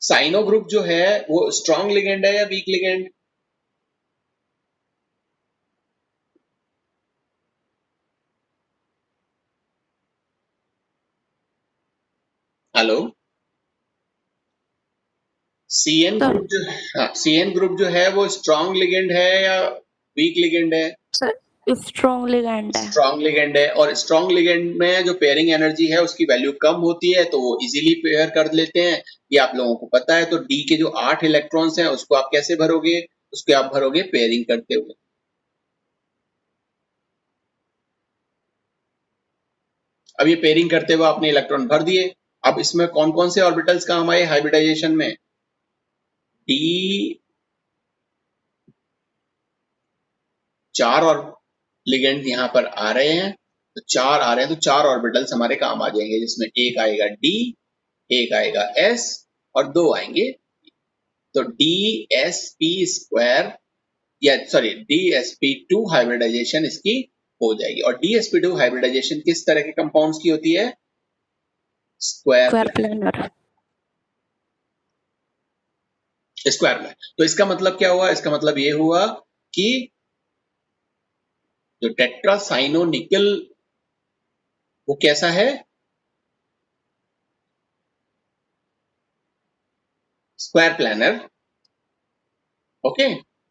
साइनो ग्रुप जो है वो स्ट्रॉन्ग लिगेंड है या week ligand, hello. CN sir group जो, हाँ, सीएन ग्रुप जो है वो स्ट्रॉन्ग लिगेंड है या वीक लिगेंड है, सर स्ट्रॉन्ग लिगैंड है। स्ट्रॉन्ग लिगेंड है, और स्ट्रॉन्ग लिगेंड में जो पेयरिंग एनर्जी है उसकी वैल्यू कम होती है तो वो इजीली पेयर कर लेते हैं, ये आप लोगों को पता है। तो डी के जो 8 इलेक्ट्रॉन्स हैं उसको आप कैसे भरोगे, उसके आप भरोगे पेयरिंग करते हुए। अब ये पेयरिंग करते हुए आपने इलेक्ट्रॉन भर दिए। अब इसमें कौन कौन से ऑर्बिटल्स काम आए हाइब्रिडाइजेशन में, डी 4 और लिगेंड यहाँ पर आ रहे हैं, तो 4 आ रहे हैं, तो 4 ऑर्बिटल्स हमारे काम आ जाएंगे, जिसमें एक आएगा डी, एक आएगा एस और 2 आएंगे। तो डी एस पी स्क्वायर या sorry D S P 2 hybridisation इसकी हो जाएगी। और डी एस पी 2 हाइब्रिडाइजेशन किस तरह के कंपाउंड्स की होती है, स्क्वायर प्लानर। स्क्वायर में। तो इसका मतलब क्या हुआ, इसका मतलब ये हुआ कि जो टेट्रासाइनो निकल वो कैसा है, स्क्वायर प्लानर। ओके,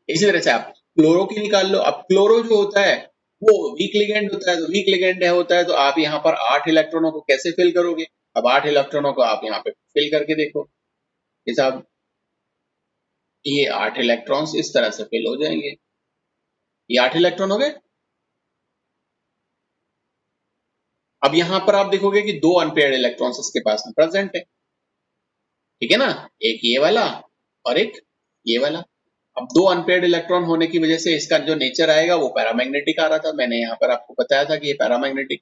इसी तरह से आप क्लोरो की निकाल लो। अब क्लोरो जो होता है वो वीक लिगेंड होता है, तो वीक लिगेंड होता है तो आप यहाँ पर 8 इलेक्ट्रॉनों को कैसे फिल करोगे। अब 8 इलेक्ट्रॉनों को आप यहाँ पे फिल करके देखो कि साहब ये 8 इलेक्ट्रॉन्स इस तरह से फिल हो जाएंगे। ये 8 इलेक्ट्रॉन हो गए। अब यहाँ पर आप देखोगे कि 2 अनपेयर्ड इलेक्ट्रॉन्स इसके पास में प्रेजेंट है, ठीक है ना, एक ये वाला और एक ये वाला। अब 2 अनपेयर्ड इलेक्ट्रॉन होने की वजह से इसका जो नेचर आएगा वो पैरामैग्नेटिक आ रहा था, मैंने यहाँ पर आपको बताया था कि ये पैरामैग्नेटिक,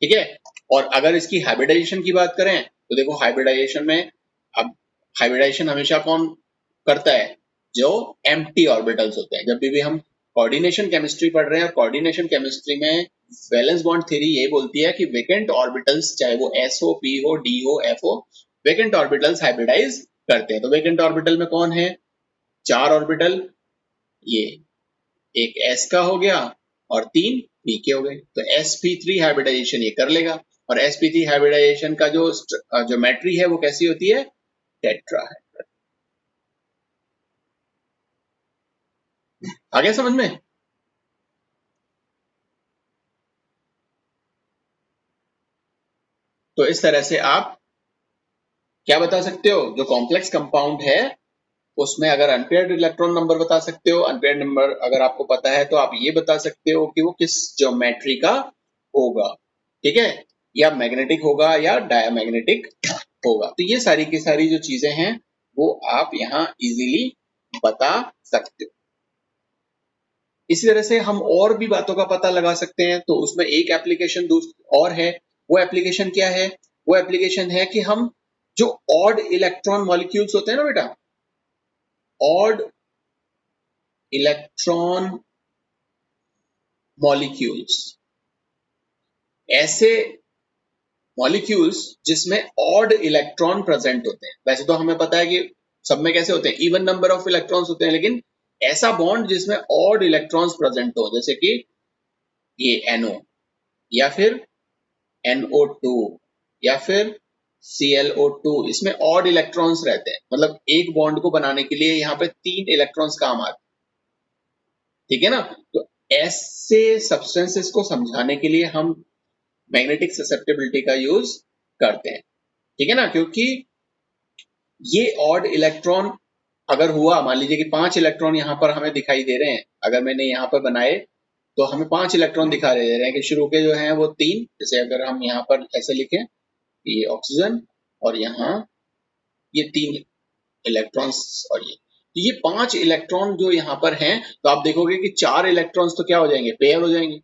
ठीक है। और अगर इसकी हाइब्रिडाइजेशन की बात करें तो देखो हाइब्रिडाइजेशन में, अब हाइब्रिडाइजेशन हमेशा कौन करता है, जो एम्प्टी ऑर्बिटल्स होते हैं। जब भी हम कोऑर्डिनेशन केमिस्ट्री पढ़ रहे हैं, और कोऑर्डिनेशन केमिस्ट्री में वैलेंस बॉन्ड थ्योरी ये बोलती है कि वेकेंट ऑर्बिटल्स, चाहे वो एस हो, पी हो, डी हो, एफ हो, वेकेंट ऑर्बिटल्स हाइब्रिडाइज करते हैं। तो वेकेंट ऑर्बिटल में कौन है, 4 ऑर्बिटल, ये एक एस का हो गया और 3 पी के हो गए। तो sp3 हाइब्रिडाइजेशन ये कर लेगा, और sp3 हाइब्रिडाइजेशन का जो ज्योमेट्री है वो कैसी होती है, टेट्राहेड्रल। आ गया समझ में। तो इस तरह से आप क्या बता सकते हो, जो कॉम्प्लेक्स कंपाउंड है उसमें अगर अनपेयर्ड इलेक्ट्रॉन नंबर बता सकते हो, अनपेयर्ड नंबर अगर आपको पता है तो आप ये बता सकते हो कि वो किस ज्योमेट्री का होगा, ठीक है, या मैग्नेटिक होगा या डायमैग्नेटिक होगा। तो ये सारी की सारी जो चीजें हैं वो आप यहाँ इजीली बता सकते हो। इसी तरह से हम और भी बातों का पता लगा सकते हैं। तो उसमें एक एप्लीकेशन और है, वो एप्लीकेशन क्या है, वो एप्लीकेशन है कि हम जो ऑड इलेक्ट्रॉन मॉलिक्यूल्स होते हैं ना बेटा, ऑड इलेक्ट्रॉन मॉलिक्यूल्स, ऐसे मॉलिक्यूल्स जिसमें ऑड इलेक्ट्रॉन प्रेजेंट होते हैं। वैसे तो हमें पता है कि सब में कैसे होते हैं, इवन नंबर ऑफ इलेक्ट्रॉन्स होते हैं, लेकिन ऐसा बॉन्ड जिसमें ऑड इलेक्ट्रॉन्स प्रेजेंट हो, जैसे कि ये NO या फिर NO2 या फिर ClO2, इसमें ऑड इलेक्ट्रॉन्स रहते हैं। मतलब एक बॉन्ड को बनाने के लिए यहाँ पे 3 इलेक्ट्रॉन्स काम आते हैं, ठीक है ना। तो ऐसे सब्सटेंसेस को समझाने के लिए हम मैग्नेटिक ससेप्टेबिलिटी का यूज करते हैं, ठीक है ना। क्योंकि ये ऑड इलेक्ट्रॉन अगर हुआ, मान लीजिए कि 5 इलेक्ट्रॉन यहाँ पर हमें दिखाई दे रहे हैं, अगर मैंने यहाँ पर बनाए तो हमें 5 इलेक्ट्रॉन दिखाई दे रहे हैं कि शुरू के जो हैं वो 3, जैसे अगर हम यहाँ पर ऐसे लिखें, ये ऑक्सीजन और यहाँ ये 3 इलेक्ट्रॉन्स और ये 5 इलेक्ट्रॉन जो यहाँ पर हैं, तो आप देखोगे कि 4 इलेक्ट्रॉन्स तो क्या हो जाएंगे, पेयर हो जाएंगे,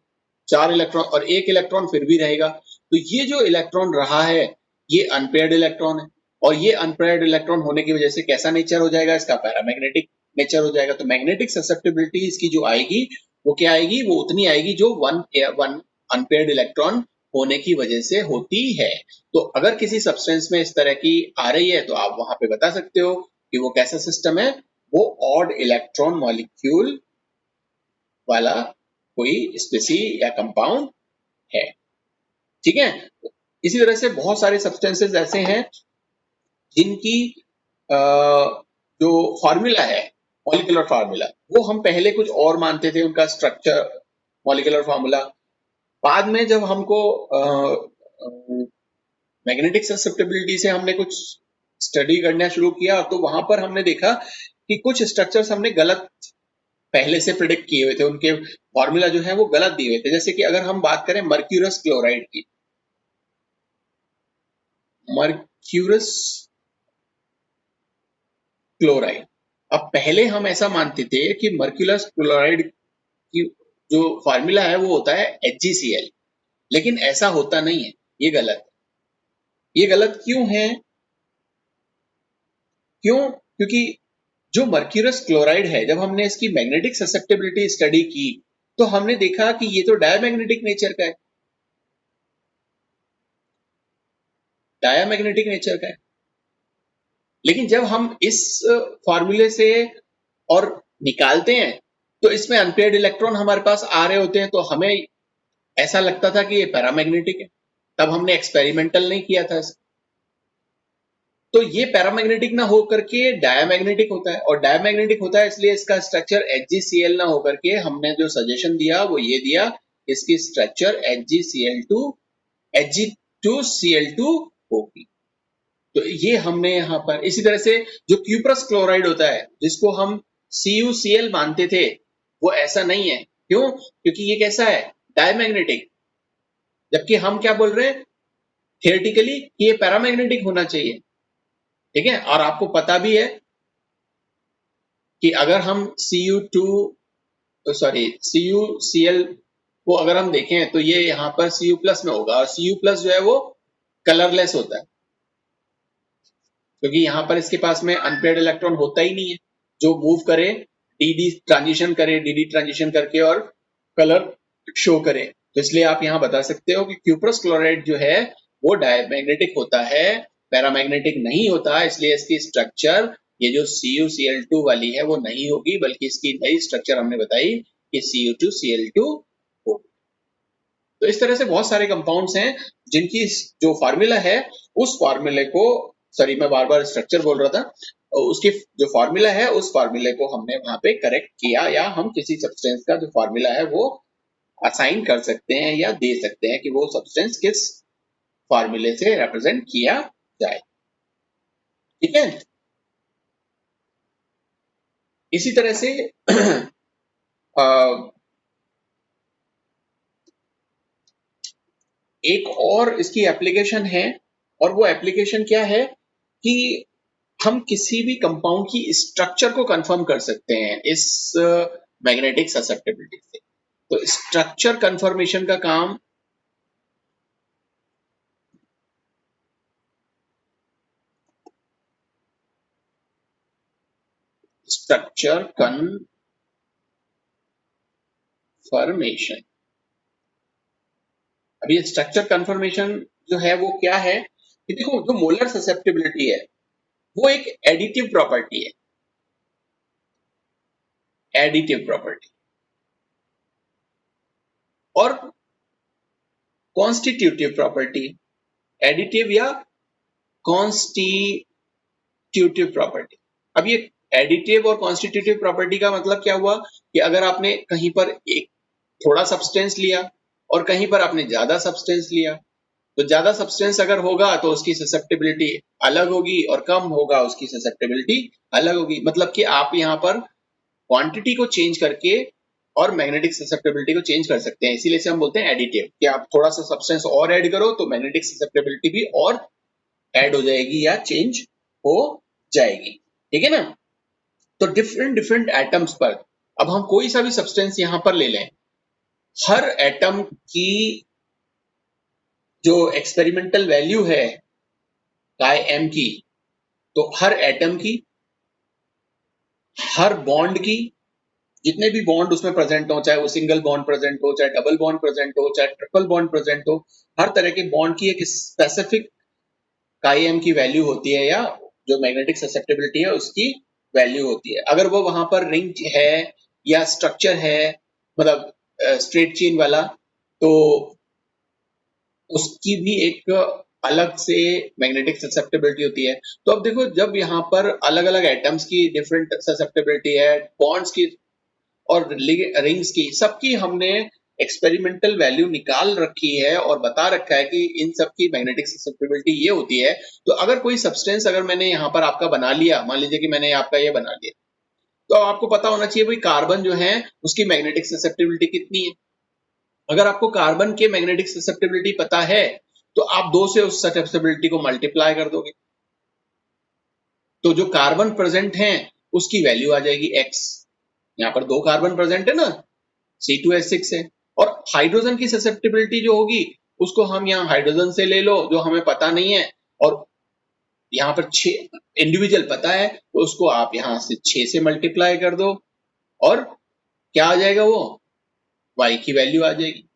4 इलेक्ट्रॉन, और 1 इलेक्ट्रॉन फिर भी रहेगा। तो ये जो इलेक्ट्रॉन रहा है ये अनपेयर्ड इलेक्ट्रॉन है, और ये अनपेयर्ड इलेक्ट्रॉन होने की वजह से कैसा नेचर हो जाएगा, इसका पैरामैग्नेटिक नेचर हो जाएगा। तो मैग्नेटिक ससेप्टेबिलिटी इसकी जो आएगी वो क्या आएगी, वो उतनी आएगी जो वन अनपेयर्ड इलेक्ट्रॉन होने की वजह से होती है। तो अगर किसी सब्सटेंस में इस तरह की आ रही है तो आप वहां पे बता सकते हो कि वो कैसा सिस्टम है, वो ऑड इलेक्ट्रॉन मॉलिक्यूल वाला कोई स्पीसी या कंपाउंड है, ठीक है। इसी तरह से बहुत सारे सब्सटेंसेस ऐसे हैं जिनकी जो फॉर्मूला है, मॉलिक्यूलर फार्मूला, वो हम पहले कुछ और मानते थे, उनका स्ट्रक्चर मॉलिक्यूलर फॉर्मूला। बाद में जब हमको मैग्नेटिक ससेप्टेबिलिटी से हमने कुछ स्टडी करना शुरू किया तो वहां पर हमने देखा कि कुछ स्ट्रक्चर्स हमने गलत पहले से प्रिडिक्ट किए हुए थे, उनके फॉर्मूला जो है वो गलत दिए हुए थे। जैसे कि अगर हम बात करें मर्क्यूरस क्लोराइड की, मर्क्यूरस क्लोराइड, अब पहले हम ऐसा मानते थे कि मर्क्यूरस क्लोराइड की जो फॉर्मूला है वो होता है HgCl, लेकिन ऐसा होता नहीं है, ये गलत है। ये गलत क्यों है? क्यों? क्योंकि जो मर्क्यूरस क्लोराइड है, जब हमने इसकी मैग्नेटिक ससेप्टेबिलिटी स्टडी की तो हमने देखा कि ये तो डायमैग्नेटिक नेचर का है, डायमैग्नेटिक नेचर का है। लेकिन जब हम इस फॉर्मूले से और निकालते हैं तो इसमें अनपेयर्ड इलेक्ट्रॉन हमारे पास आ रहे होते हैं, तो हमें ऐसा लगता था कि ये पैरामैग्नेटिक है। तब हमने एक्सपेरिमेंटल नहीं किया था इसको। तो ये पैरामैग्नेटिक ना होकर के डायमैग्नेटिक होता है, और डायमैग्नेटिक होता है इसलिए इसका स्ट्रक्चर HgCl ना होकर के हमने जो सजेशन दिया वो ये दिया, इसकी स्ट्रक्चर Hg2Cl2 होगी। तो ये हमने यहाँ पर इसी तरह से जो क्यूप्रस क्लोराइड होता है जिसको हम CuCl मानते थे, वो ऐसा नहीं है। क्यों? क्योंकि ये कैसा है? डायमैग्नेटिक। जबकि हम क्या बोल रहे हैं थियोरेटिकली कि ये पैरामैग्नेटिक होना चाहिए, ठीक है। और आपको पता भी है कि अगर हम CuCl को अगर हम देखें तो ये यहाँ पर Cu प्लस में होगा, और Cu प्लस जो है वो कलरलेस होता है, क्योंकि यहाँ पर इसके पास में अनपेयर्ड इलेक्ट्रॉन होता ही नहीं है जो मूव करे, डी ट्रांजिशन करके और कलर शो करे। तो इसलिए आप यहाँ बता सकते हो कि क्यूप्रस क्लोराइड जो है वो डायमैग्नेटिक होता है, पैरामैग्नेटिक नहीं होता। इसलिए इसकी स्ट्रक्चर ये जो CuCl2 वाली है वो नहीं होगी, बल्कि इसकी नई स्ट्रक्चर हमने बताई कि Cu2Cl2 होगी। तो इस तरह से बहुत सारे कंपाउंड्स हैं जिनकी जो फार्मूला है उस फार्मूले को, सॉरी मैं बार बार स्ट्रक्चर बोल रहा था, उसकी जो फार्मूला है उस फार्मूले को हमने वहां पे करेक्ट किया, या हम किसी सब्सटेंस का जो फार्मूला है वो असाइन कर सकते हैं या दे सकते हैं कि वो सब्सटेंस किस फार्मूले से रिप्रेजेंट किया जाए, ठीक है। इसी तरह से एक और इसकी एप्लीकेशन है, और वो एप्लीकेशन क्या है कि हम किसी भी कंपाउंड की स्ट्रक्चर को कंफर्म कर सकते हैं इस मैग्नेटिक ससेप्टेबिलिटी से। तो स्ट्रक्चर कंफर्मेशन का काम स्ट्रक्चर कंफर्मेशन, अब ये स्ट्रक्चर कंफर्मेशन जो है वो क्या है कि देखो जो मोलर ससेप्टेबिलिटी है वो एक एडिटिव प्रॉपर्टी है, एडिटिव प्रॉपर्टी, और कॉन्स्टिट्यूटिव प्रॉपर्टी, एडिटिव या कॉन्स्टिट्यूटिव प्रॉपर्टी। अब ये एडिटिव और कॉन्स्टिट्यूटिव प्रॉपर्टी का मतलब क्या हुआ कि अगर आपने कहीं पर एक थोड़ा सब्सटेंस लिया और कहीं पर आपने ज्यादा सब्सटेंस लिया, तो ज्यादा सब्सटेंस अगर होगा तो उसकी ससेप्टेबिलिटी अलग होगी और कम होगा उसकी ससेप्टेबिलिटी अलग होगी। मतलब कि आप यहाँ पर क्वांटिटी को चेंज करके और मैग्नेटिक ससेप्टेबिलिटी को चेंज कर सकते हैं। इसीलिए से हम बोलते हैं एडिटिव, कि आप थोड़ा सा सब्सटेंस और ऐड करो तो मैग्नेटिक ससेप्टेबिलिटी भी और ऐड हो जाएगी या चेंज हो जाएगी, ठीक है ना। तो डिफरेंट डिफरेंट एटम्स पर अब हम कोई सा भी सब्सटेंस यहां पर ले लें, हर एटम की जो एक्सपेरिमेंटल वैल्यू है chi_m की, तो हर एटम की, हर बॉन्ड की, जितने भी बॉन्ड उसमें प्रेजेंट हो, चाहे वो सिंगल बॉन्ड प्रेजेंट हो, चाहे डबल बॉन्ड प्रेजेंट हो, चाहे ट्रिपल बॉन्ड प्रेजेंट हो, हर तरह के बॉन्ड की एक स्पेसिफिक chi_m की वैल्यू होती है, या जो मैग्नेटिक ससेप्टेबिलिटी है उसकी वैल्यू होती है। अगर वो वहां पर रिंग है या स्ट्रक्चर है, मतलब स्ट्रेट चेन वाला, तो उसकी भी एक अलग से मैग्नेटिक ससेप्टेबिलिटी होती है। तो अब देखो जब यहाँ पर अलग अलग एटम्स की डिफरेंट ससेप्टेबिलिटी है, बॉन्ड्स की और रिंग्स की, सबकी हमने एक्सपेरिमेंटल वैल्यू निकाल रखी है और बता रखा है कि इन सब की मैग्नेटिक ससेप्टिबिलिटी ये होती है। तो अगर कोई सब्सटेंस अगर मैंने यहाँ पर आपका बना लिया, मान लीजिए कि मैंने आपका ये बना लिया, तो आपको पता होना चाहिए भाई कार्बन जो है उसकी मैग्नेटिक ससेप्टिबिलिटी कितनी है। अगर आपको कार्बन के मैग्नेटिक ससेप्टिबिलिटी पता है तो आप 2 से उस ससेप्टिबिलिटी को मल्टीप्लाई कर दोगे, तो जो कार्बन प्रेजेंट है उसकी वैल्यू आ जाएगी x। यहाँ पर 2 कार्बन प्रेजेंट है ना, C2H6 है। और हाइड्रोजन की ससेप्टिबिलिटी जो होगी उसको हम यहाँ हाइड्रोजन से ले लो जो हमें पता नहीं है, और यहाँ पर 6 इंडिविजुअल पता है तो उसको आप यहाँ से 6 से मल्टीप्लाई कर दो और क्या आ जाएगा, वो y की वैल्यू आ जाएगी।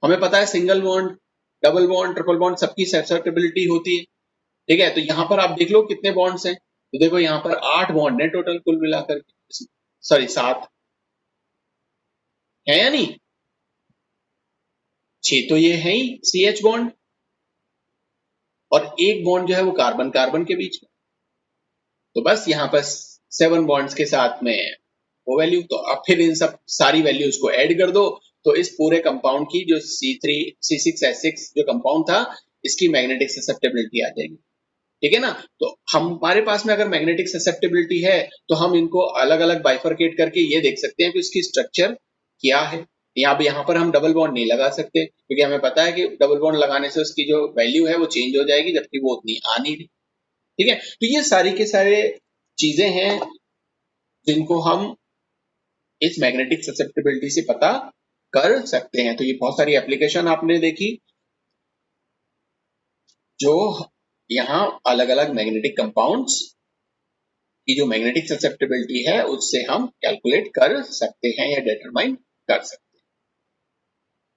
हमें पता है single bond, double bond, triple bond सबकी ससेप्टिबिलिटी होती है, ठीक है। तो यहाँ पर आप देख लो कितने बॉन्ड्स हैं, तो देखो यहाँ पर 8 बॉन्ड है टोटल कुल मिलाकर, सॉरी 7 है या नहीं, 6 तो ये है ही CH बॉन्ड, और एक बॉन्ड जो है वो कार्बन कार्बन के बीच में। तो बस यहाँ पर 7 बॉन्ड्स के साथ में वो वैल्यू, तो अब फिर इन सब सारी वैल्यूज को ऐड कर दो, तो इस पूरे कंपाउंड की जो C6H6 जो कंपाउंड था इसकी मैग्नेटिक ससेप्टिबिलिटी आ जाएगी, ठीक है ना। तो हमारे पास में अगर मैग्नेटिक ससेप्टिबिलिटी है तो हम इनको अलग अलग बाइफरकेट करके ये देख सकते हैं कि इसकी स्ट्रक्चर क्या है। यहाँ पर हम डबल बॉन्ड नहीं लगा सकते क्योंकि हमें पता है कि डबल बॉन्ड लगाने से उसकी जो वैल्यू है वो चेंज हो जाएगी, जबकि वो उतनी आ नहीं रही, ठीक है। तो ये सारी के सारे चीजें हैं जिनको हम इस मैग्नेटिक ससेप्टिबिलिटी से पता कर सकते हैं। तो ये बहुत सारी एप्लीकेशन आपने देखी जो यहाँ अलग अलग मैग्नेटिक कंपाउंड्स की जो मैग्नेटिक ससेप्टिबिलिटी है उससे हम कैलकुलेट कर सकते हैं या डिटरमाइन कर सकते हैं।